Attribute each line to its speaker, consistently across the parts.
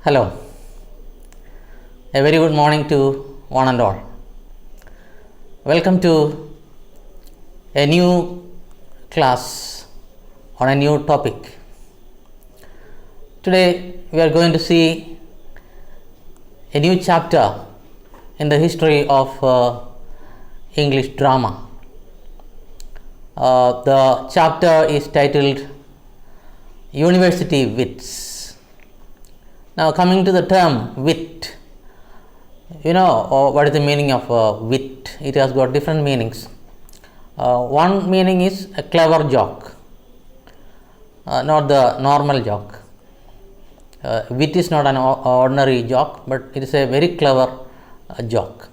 Speaker 1: Hello, a very good morning to one and all. Welcome to a new class on a new topic. Today we are going to see a new chapter in the history of English drama. The chapter is titled University WITS. Now, coming to the term wit, what is the meaning of wit? It has got different meanings. One meaning is a clever joke, not the normal joke. Wit is not an ordinary joke, but it is a very clever joke.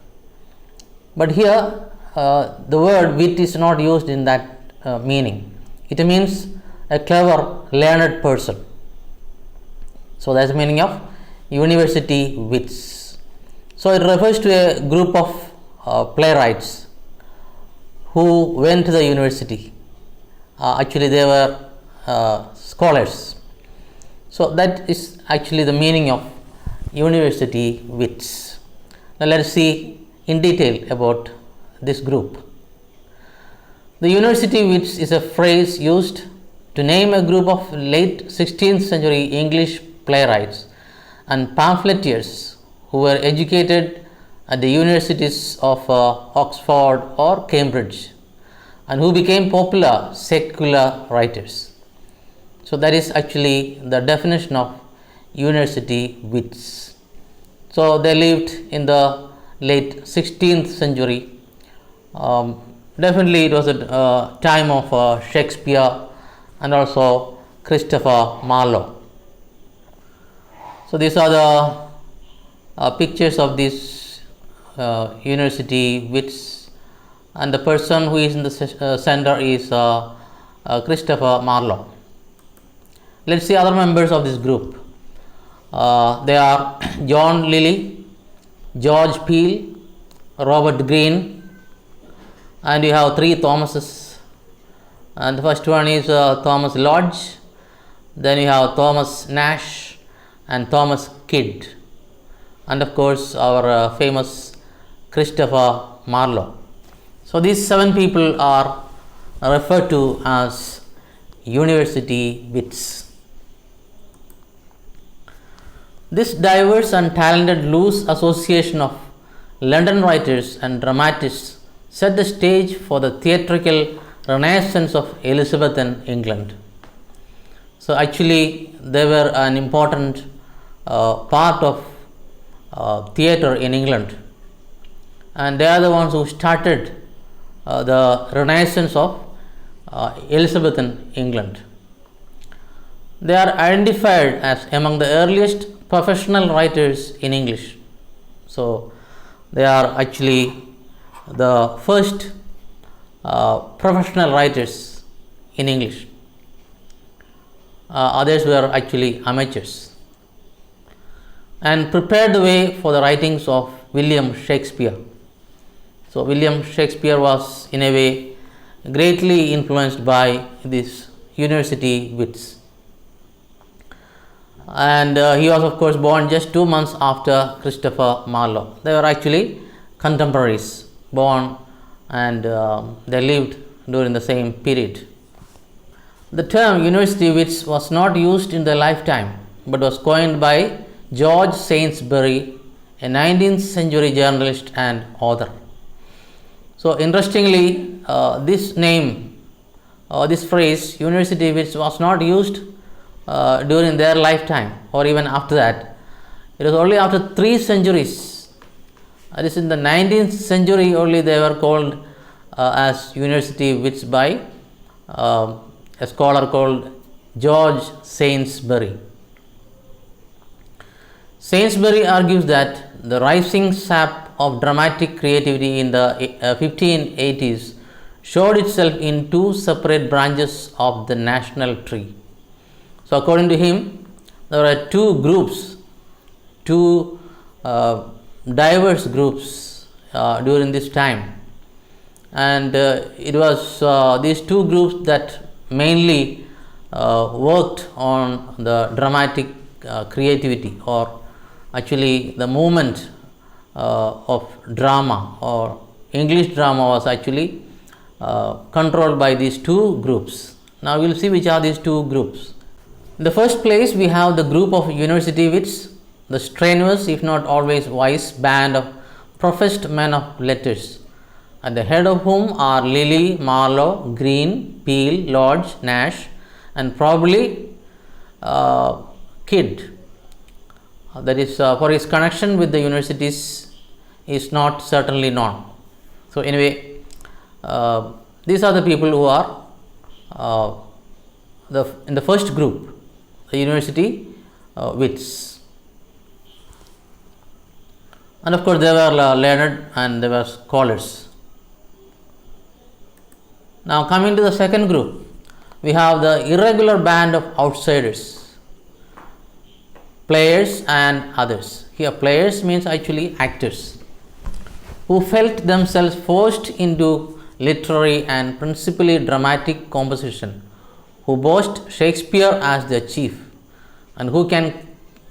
Speaker 1: But here, the word wit is not used in that meaning. It means a clever, learned person. So that's the meaning of university wits. So it refers to a group of playwrights who went to the university. Actually, they were scholars. So that is actually the meaning of university wits. Now let us see in detail about this group. The university wits is a phrase used to name a group of late 16th century English playwrights and pamphleteers who were educated at the universities of Oxford or Cambridge and who became popular secular writers. So that is actually the definition of university wits. So they lived in the late 16th century. Definitely it was a time of Shakespeare and also Christopher Marlowe. So these are the pictures of this university wits, and the person who is in the center is Christopher Marlowe. Let's see other members of this group. They are John Lilly, George Peele, Robert Greene, and you have three Thomases. And the first one is Thomas Lodge, then you have Thomas Nash and Thomas Kidd, and of course our famous Christopher Marlowe. So these seven people are referred to as university wits. This diverse and talented loose association of London writers and dramatists set the stage for the theatrical renaissance of Elizabethan England. So actually they were an important part of theatre in England, and they are the ones who started the renaissance of Elizabethan England. They are identified as among the earliest professional writers in English. So they are actually the first professional writers in English. Others were actually amateurs, and prepared the way for the writings of William Shakespeare. So William Shakespeare was in a way greatly influenced by these university wits, and he was of course born just 2 months after Christopher Marlowe. They were actually contemporaries, born and they lived during the same period. The term university wits was not used in their lifetime, but was coined by George Saintsbury, a 19th century journalist and author. So interestingly, this name, this phrase university wits was not used during their lifetime or even after that. It was only after 3 centuries. That is in the 19th century only they were called as university wits by a scholar called George Saintsbury. Saintsbury argues that the rising sap of dramatic creativity in the 1580s showed itself in 2 separate branches of the national tree. So according to him, there were 2 groups, 2 diverse groups during this time, and it was these 2 groups that mainly worked on the dramatic creativity or actually the movement of drama or English drama was actually controlled by these two groups. Now we will see which are these two groups. In the first place, we have the group of university wits, the strenuous if not always wise band of professed men of letters, at the head of whom are Lilly, Marlowe, Green, Peel, Lodge, Nash, and probably Kidd. That is, for his connection with the universities is not certainly known. So anyway, these are the people who are in the first group, the university wits. And of course, they were learned and they were scholars. Now, coming to the second group, we have the irregular band of outsiders, players and others. Here, players means actually actors, who felt themselves forced into literary and principally dramatic composition, who boast Shakespeare as their chief, and who can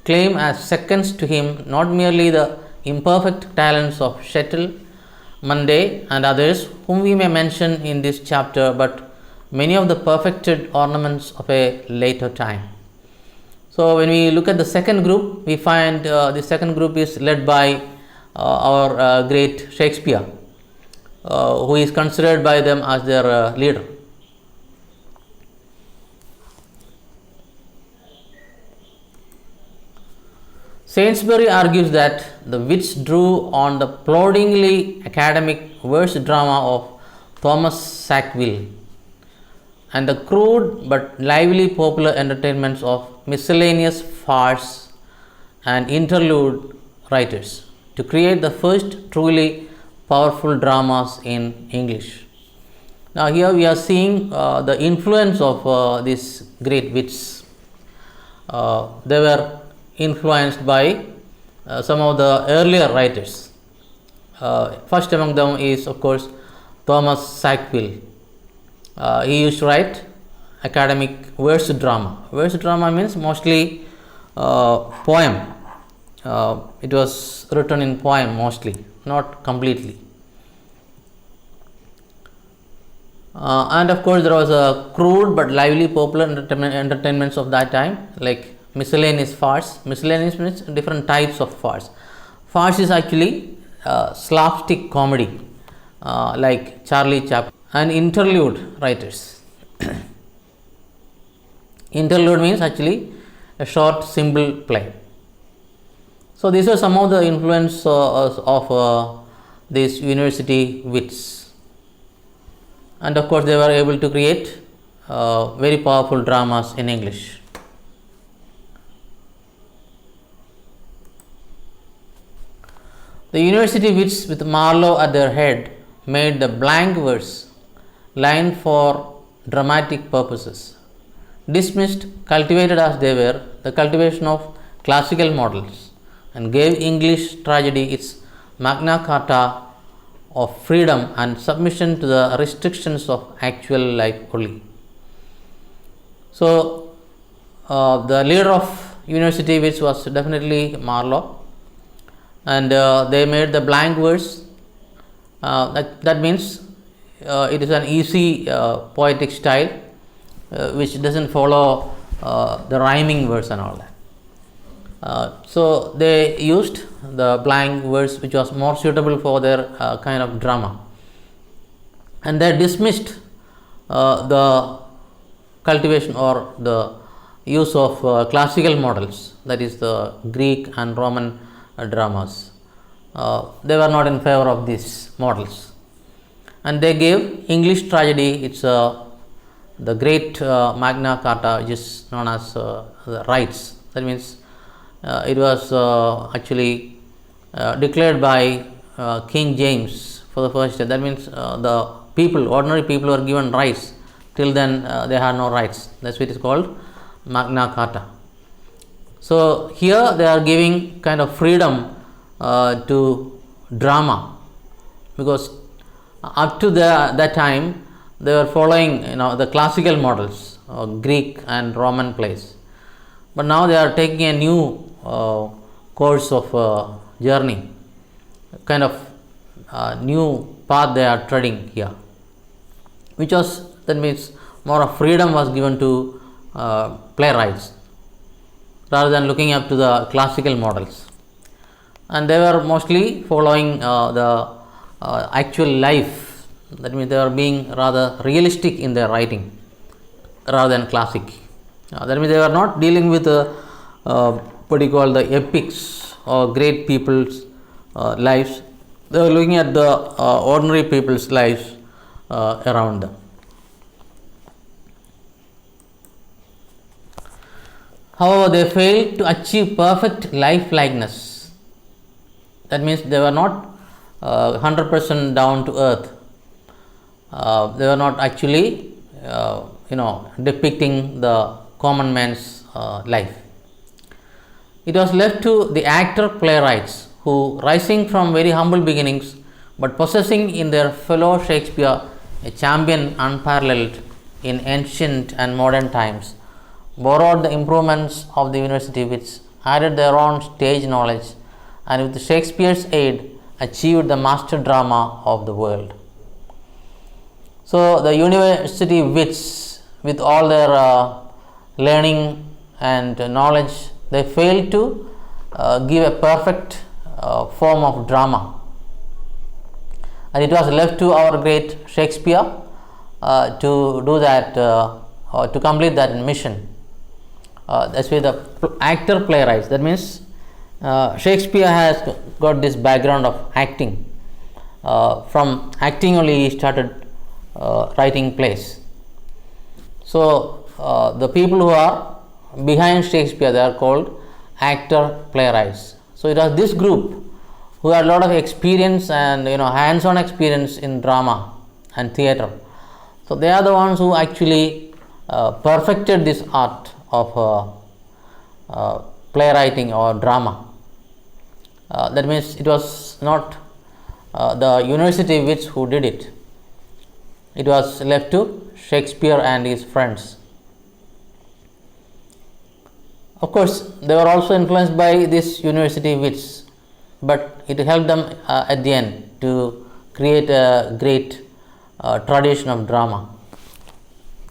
Speaker 1: claim as seconds to him not merely the imperfect talents of Shettle, Munday, and others whom we may mention in this chapter, but many of the perfected ornaments of a later time. So, when we look at the second group, we find the second group is led by our great Shakespeare, who is considered by them as their leader. Saintsbury argues that the wits drew on the ploddingly academic verse drama of Thomas Sackville and the crude but lively popular entertainments of miscellaneous farce and interlude writers to create the first truly powerful dramas in English. Now, here we are seeing the influence of these great wits. They were influenced by some of the earlier writers. First among them is, of course, Thomas Sackville. He used to write academic verse drama. Verse drama means mostly poem. It was written in poem mostly, not completely. And of course, there was a crude but lively popular entertainments of that time, like miscellaneous farce. Miscellaneous means different types of farce. Farce is actually slapstick comedy, like Charlie Chaplin, and interlude writers. Interlude means actually a short simple play. So these are some of the influence of these university wits, and of course they were able to create very powerful dramas in English. The university wits with Marlowe at their head made the blank verse line for dramatic purposes, dismissed, cultivated as they were, the cultivation of classical models, and gave English tragedy its Magna Carta of freedom and submission to the restrictions of actual life only. So, the leader of university wits was definitely Marlowe, and they made the blank verse. That means it is an easy poetic style which doesn't follow the rhyming verse and all that. So they used the blank verse, which was more suitable for their kind of drama, and they dismissed the cultivation or the use of classical models, that is the Greek and Roman dramas. They were not in favor of these models, and they gave English tragedy its the great Magna Carta, which is known as the rights. That means it was actually declared by King James for the first time. That means the people, ordinary people, were given rights. Till then they had no rights. That's what it is called, Magna Carta. So here they are giving kind of freedom to drama, because up to that time they were following the classical models, Greek and Roman plays, but now they are taking a new course of journey, kind of new path they are treading here, which was, that means more of freedom was given to playwrights rather than looking up to the classical models, and they were mostly following the actual life. That means they were being rather realistic in their writing rather than classic. That means they were not dealing with what you call the epics or great people's lives. They were looking at the ordinary people's lives around them. However, they failed to achieve perfect life-likeness. That means they were not 100% down to earth. They were not actually, depicting the common man's life. It was left to the actor playwrights who, rising from very humble beginnings but possessing in their fellow Shakespeare a champion unparalleled in ancient and modern times, borrowed the improvements of the university wits, added their own stage knowledge, and with Shakespeare's aid achieved the master drama of the world. So the university wits, with all their learning and knowledge, they failed to give a perfect form of drama, and it was left to our great Shakespeare to do that, or to complete that mission. That's why the actor playwrights, that means Shakespeare has got this background of acting. From acting only he started writing plays. So the people who are behind Shakespeare, they are called actor playwrights. So it was this group who had a lot of experience and hands-on experience in drama and theatre. So they are the ones who actually perfected this art of playwriting or drama. That means it was not the university wits who did it. It was left to Shakespeare and his friends. Of course, they were also influenced by this university wits, but it helped them at the end to create a great tradition of drama.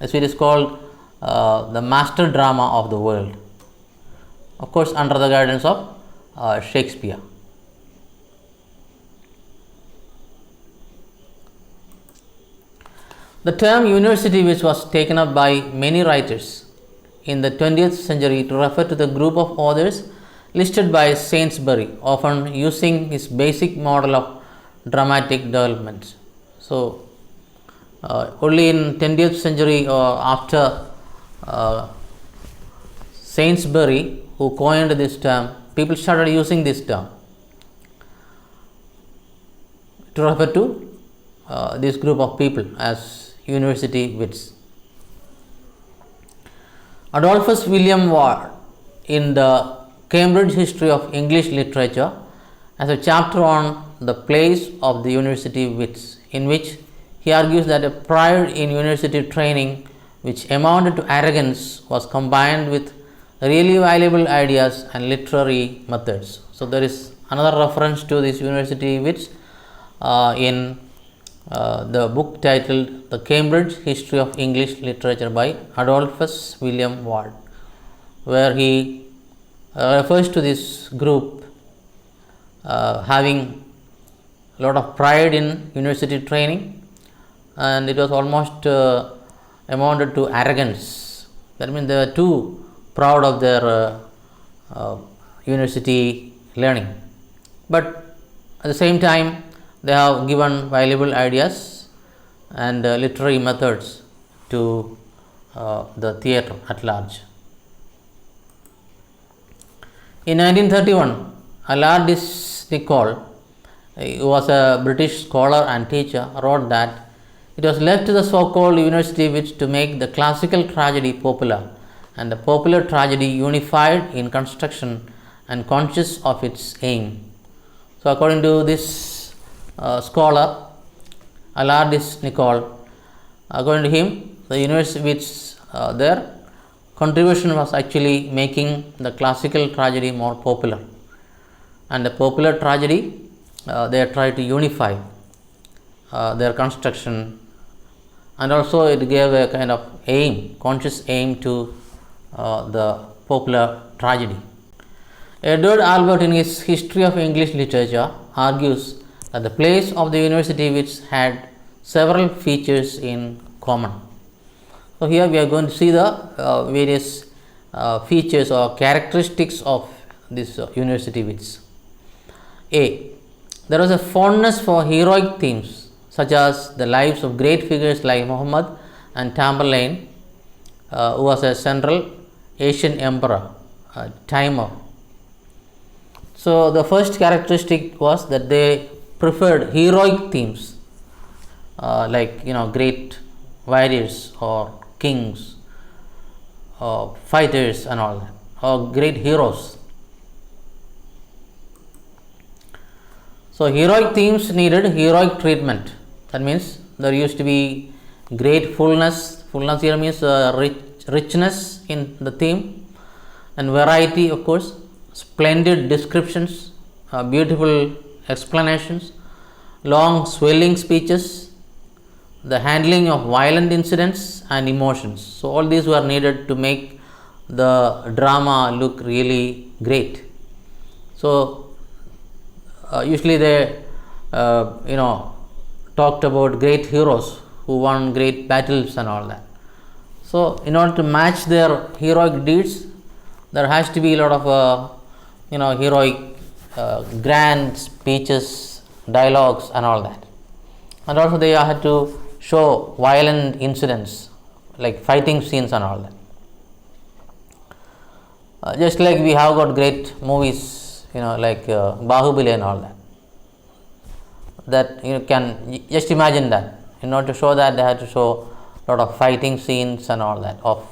Speaker 1: As it is called the master drama of the world. Of course, under the guidance of Shakespeare. The term university, which was taken up by many writers in the 20th century to refer to the group of authors listed by Saintsbury, often using his basic model of dramatic development. So, only in 20th century or after Saintsbury, who coined this term, people started using this term to refer to this group of people as university wits. Adolphus William Ward, in the Cambridge History of English Literature, has a chapter on the place of the university wits, in which he argues that a pride in university training which amounted to arrogance was combined with really valuable ideas and literary methods. So there is another reference to this university wits in the book titled The Cambridge History of English Literature by Adolphus William Ward, where he refers to this group having a lot of pride in university training, and it was almost amounted to arrogance. That means they were too proud of their university learning, but at the same time they have given valuable ideas and literary methods to the theatre at large. In 1931, Alardis Nicol, who was a British scholar and teacher, wrote that it was left to the so-called university wits to make the classical tragedy popular and the popular tragedy unified in construction and conscious of its aim. So according to this scholar, Alardis Nicol, according to him, the university wits, their contribution was actually making the classical tragedy more popular and the popular tragedy, they try to unify their construction, and also it gave a kind of aim, conscious aim to the popular tragedy. Edward Albert, in his History of English Literature, argues that the plays of the university which had several features in common. So, here we are going to see the various features or characteristics of this university wits. A. There was a fondness for heroic themes such as the lives of great figures like Muhammad and Tamerlane, who was a Central Asian emperor, Timur. So, the first characteristic was that they preferred heroic themes like great warriors or kings or fighters and all that, or great heroes. So, heroic themes needed heroic treatment. That means there used to be great fullness. Fullness here means richness in the theme, and variety, of course, splendid descriptions, beautiful explanations, long swelling speeches, the handling of violent incidents and emotions. So, all these were needed to make the drama look really great. So, usually they talked about great heroes who won great battles and all that. So, in order to match their heroic deeds, there has to be a lot of heroic grand speeches, dialogues and all that. And also they had to show violent incidents like fighting scenes and all that. Just like we have got great movies, like Bahubali and all that. That you can just imagine that. In order to show that, they had to show a lot of fighting scenes and all that of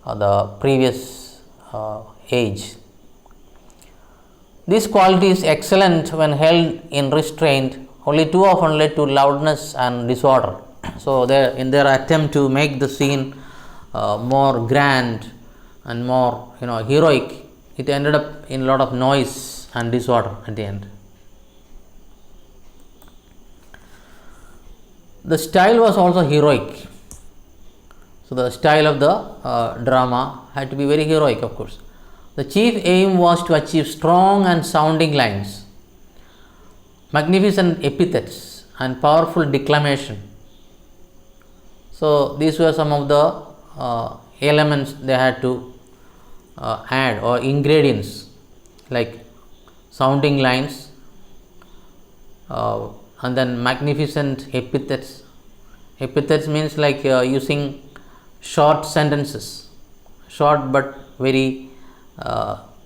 Speaker 1: the previous age. This quality is excellent when held in restraint, only too often led to loudness and disorder. So, in their attempt to make the scene more grand and more heroic, it ended up in a lot of noise and disorder at the end. The style was also heroic. So, the style of the drama had to be very heroic, of course. The chief aim was to achieve strong and sounding lines, magnificent epithets and powerful declamation. So, these were some of the elements they had to add, or ingredients like sounding lines and then magnificent epithets. Epithets means like using short sentences, short but very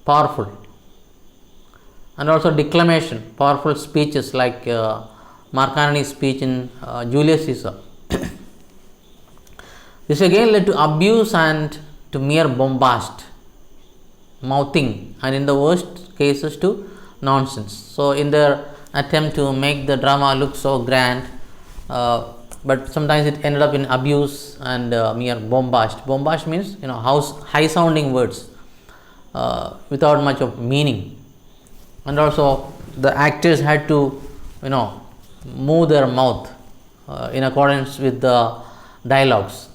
Speaker 1: powerful, and also declamation, powerful speeches like Mark Antony's speech in Julius Caesar. This again led to abuse and to mere bombast, mouthing, and in the worst cases to nonsense. So, in their attempt to make the drama look so grand, but sometimes it ended up in abuse and mere bombast. Bombast means high sounding words without much of meaning, and also the actors had to move their mouth in accordance with the dialogues,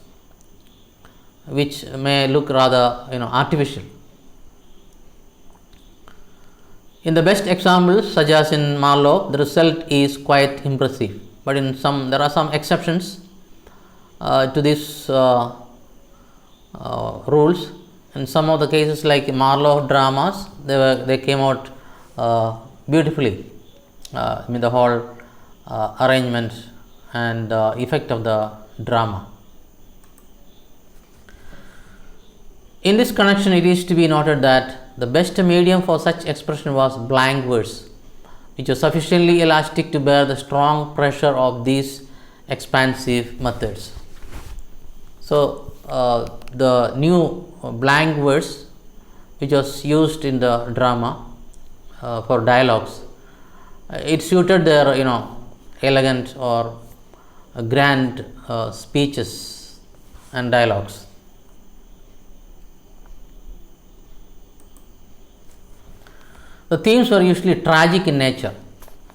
Speaker 1: which may look rather artificial. In the best examples, such as in Marlowe, the result is quite impressive, but there are some exceptions to these rules. In some of the cases, like Marlowe dramas, they came out beautifully. The whole arrangement and effect of the drama. In this connection, it is to be noted that the best medium for such expression was blank verse, which was sufficiently elastic to bear the strong pressure of these expansive methods. So, the new blank verse, which was used in the drama for dialogues, it suited their elegant or grand speeches and dialogues. The themes were usually tragic in nature,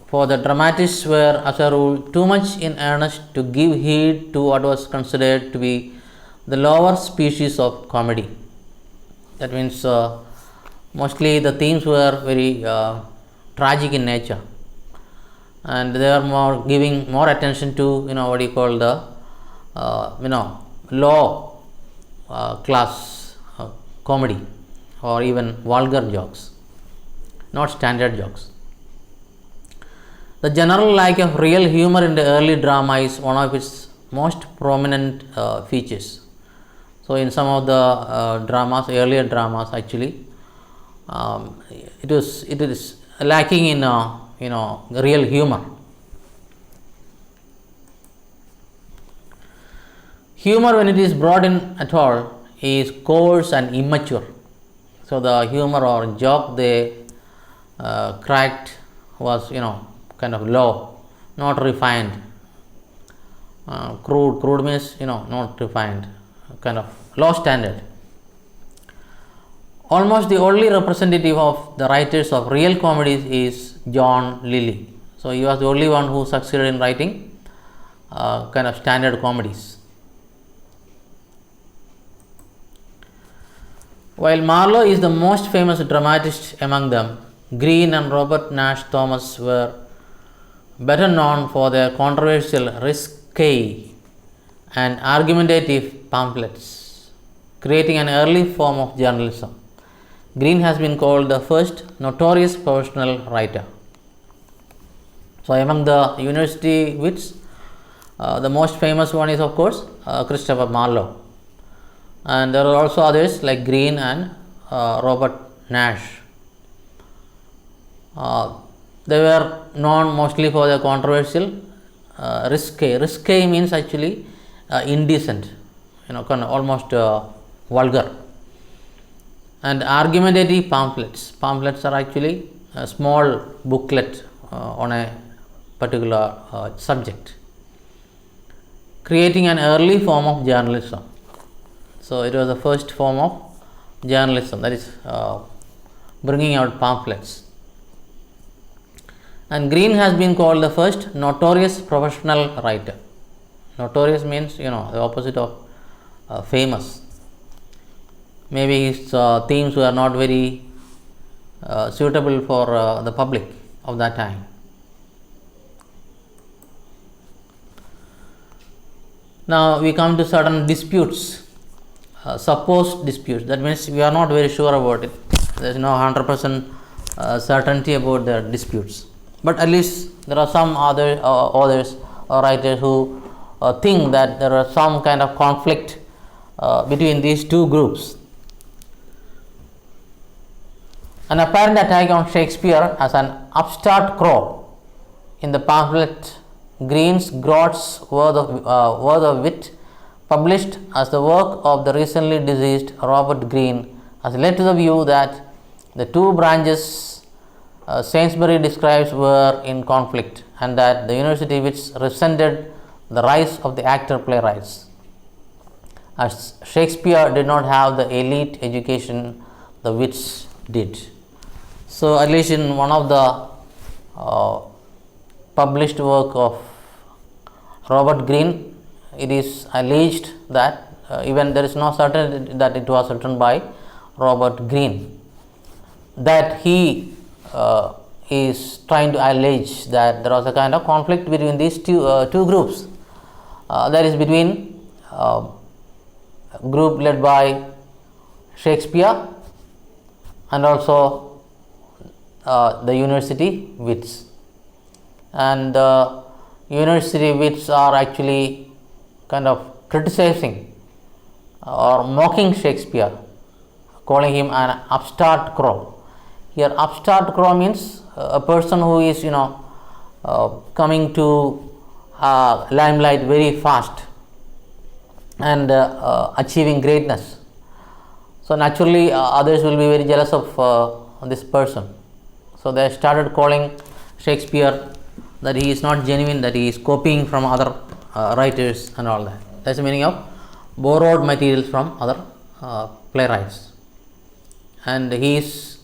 Speaker 1: for the dramatists were, as a rule, too much in earnest to give heed to what was considered to be the lower species of comedy. That means mostly the themes were very tragic in nature, and they are more giving more attention to what you call the low class comedy or even vulgar jokes, not standard jokes. The general lack of real humor in the early drama is one of its most prominent features. So, in some of the dramas, earlier dramas, actually, it is lacking in real humor. Humor, when it is brought in at all, is coarse and immature. So, the humor or joke they cracked was kind of low, not refined. Crude means not refined, kind of low standard. Almost the only representative of the writers of real comedies is John Lilly. So he was the only one who succeeded in writing kind of standard comedies. While Marlowe is the most famous dramatist among them, Greene and Robert Nash Thomas were better known for their controversial, risque and argumentative pamphlets, creating an early form of journalism. Greene has been called the first notorious professional writer. So, among the university wits, the most famous one is, of course, Christopher Marlowe, and there are also others like Greene and Robert Nash. They were known mostly for their controversial risque. Risque means actually indecent, kind of almost vulgar. And argumentative pamphlets. Pamphlets are actually a small booklet on a particular subject, creating an early form of journalism. So it was the first form of journalism, that is bringing out pamphlets. And Greene has been called the first notorious professional writer. Notorious means the opposite of famous. Maybe his themes were not very suitable for the public of that time. Now we come to certain disputes, supposed disputes. That means we are not very sure about it. There is no 100% certainty about the disputes. But at least there are some other authors or writers who think that there are some kind of conflict between these two groups. An apparent attack on Shakespeare as an upstart crow in the pamphlet Greene's Groats Worth of Wit, published as the work of the recently deceased Robert Greene, has led to the view that the two branches Saintsbury describes were in conflict, and that the university which resented the rise of the actor playwrights, as Shakespeare did not have the elite education the wits did. So at least in one of the published work of Robert Greene, it is alleged that even there is no certainty that it was written by Robert Greene, that he is trying to allege that there was a kind of conflict between these two groups. That is between a group led by Shakespeare and also the university wits. And the university wits are actually kind of criticizing or mocking Shakespeare, calling him an upstart crow. Here, upstart crow means a person who is coming to limelight very fast and achieving greatness. So naturally, others will be very jealous of this person. So they started calling Shakespeare that he is not genuine, that he is copying from other writers and all that. That's the meaning of borrowed materials from other playwrights, and he is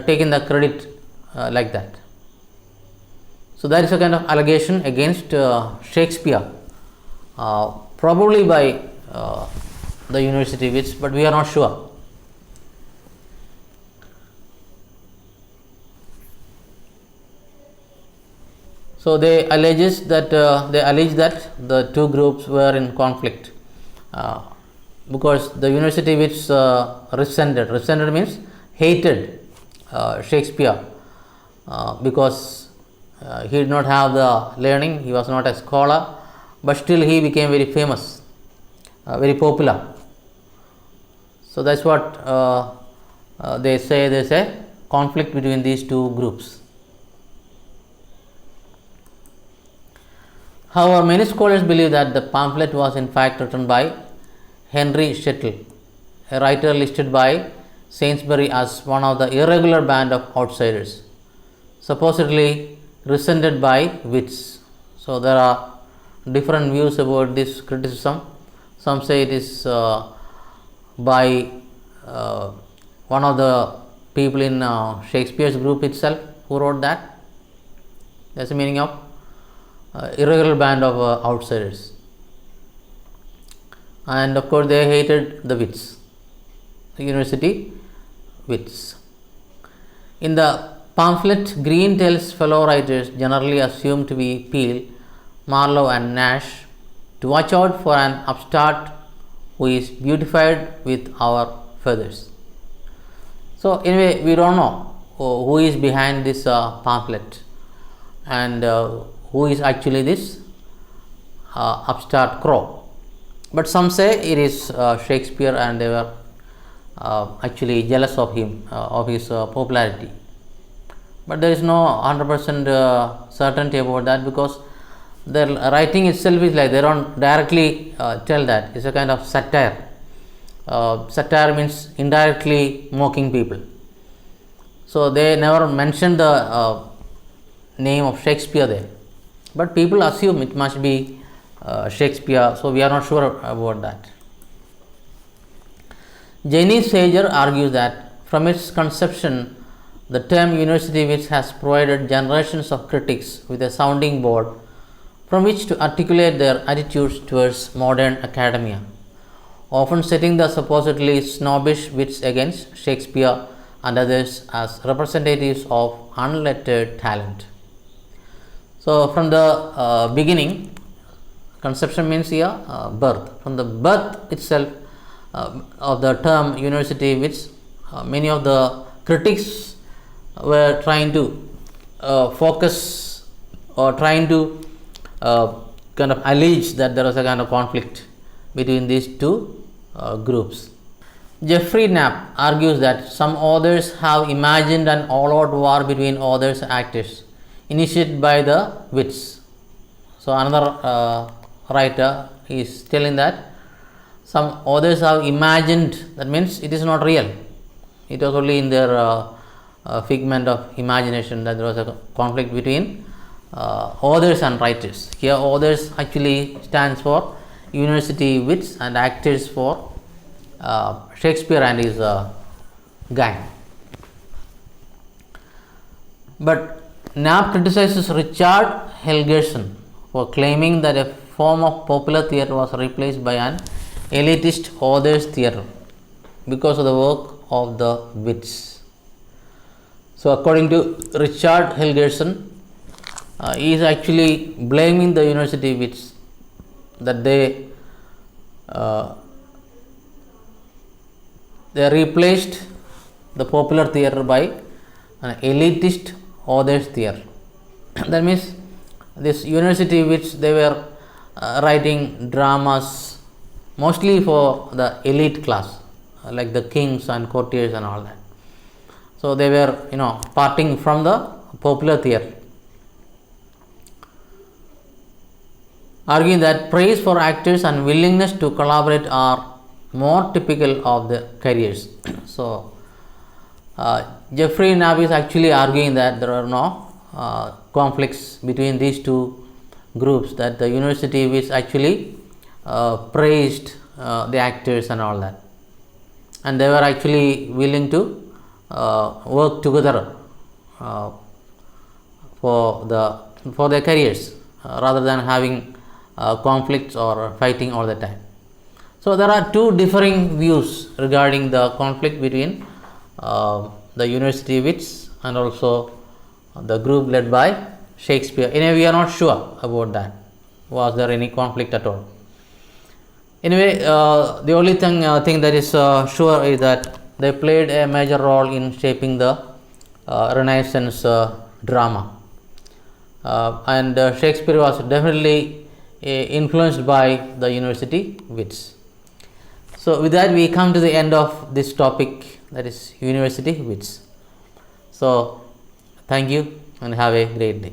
Speaker 1: taking the credit like that. So that is a kind of allegation against Shakespeare, probably by the university WITS, but we are not sure. So they allege that the two groups were in conflict because the university WITS resented means hated Shakespeare because he did not have the learning, he was not a scholar, but still he became very famous, very popular. So that's what they say. There is a conflict between these two groups. However, many scholars believe that the pamphlet was in fact written by Henry Shettle, a writer listed by Saintsbury as one of the irregular band of outsiders, supposedly resented by WITS. So there are different views about this criticism. Some say it is by one of the people in Shakespeare's group itself who wrote that. That's the meaning of irregular band of outsiders. And of course they hated the WITS, the university WITS. In the pamphlet, Green tells fellow writers, generally assumed to be Peel, Marlowe and Nash, to watch out for an upstart who is beautified with our feathers. So anyway, we don't know who is behind this pamphlet and who is actually this upstart crow. But some say it is Shakespeare and they were actually jealous of him, of his popularity. But there is no 100% certainty about that because their writing itself is like they don't directly tell that. It's a kind of satire. Satire means indirectly mocking people. So they never mentioned the name of Shakespeare there. But people assume it must be Shakespeare, so we are not sure about that. Jenny Sager argues that from its conception, the term university WITS has provided generations of critics with a sounding board from which to articulate their attitudes towards modern academia, often setting the supposedly snobbish WITS against Shakespeare and others as representatives of unlettered talent. So from the beginning, conception means here birth. From the birth itself of the term university WITS, many of the critics were trying to focus or trying to kind of allege that there was a kind of conflict between these two groups. Jeffrey Knapp argues that some authors have imagined an all-out war between authors and actors initiated by the WITS. So another writer is telling that some authors have imagined, that means it is not real. It was only in their figment of imagination that there was a conflict between authors and writers. Here authors actually stands for university WITS and actors for Shakespeare and his gang. But Knapp criticizes Richard Helgerson for claiming that a form of popular theatre was replaced by an elitist authors theatre because of the work of the WITS. So according to Richard Helgerson, he is actually blaming the university WITS that they replaced the popular theatre by an elitist authors theatre. That means this university WITS, they were writing dramas mostly for the elite class, like the kings and courtiers and all that. So they were parting from the popular theatre, arguing that praise for actors and willingness to collaborate are more typical of the careers. So Jeffrey Knapp is actually arguing that there are no conflicts between these two groups, that the university which actually praised the actors and all that, and they were actually willing to work together uh, for their careers rather than having conflicts or fighting all the time. So there are two differing views regarding the conflict between the university WITS and also the group led by Shakespeare. Anyway, we are not sure about that. Was there any conflict at all? Anyway, the only thing that is sure is that they played a major role in shaping the Renaissance drama, and Shakespeare was definitely influenced by the university WITS. So with that, we come to the end of this topic, that is university WITS. So thank you and have a great day.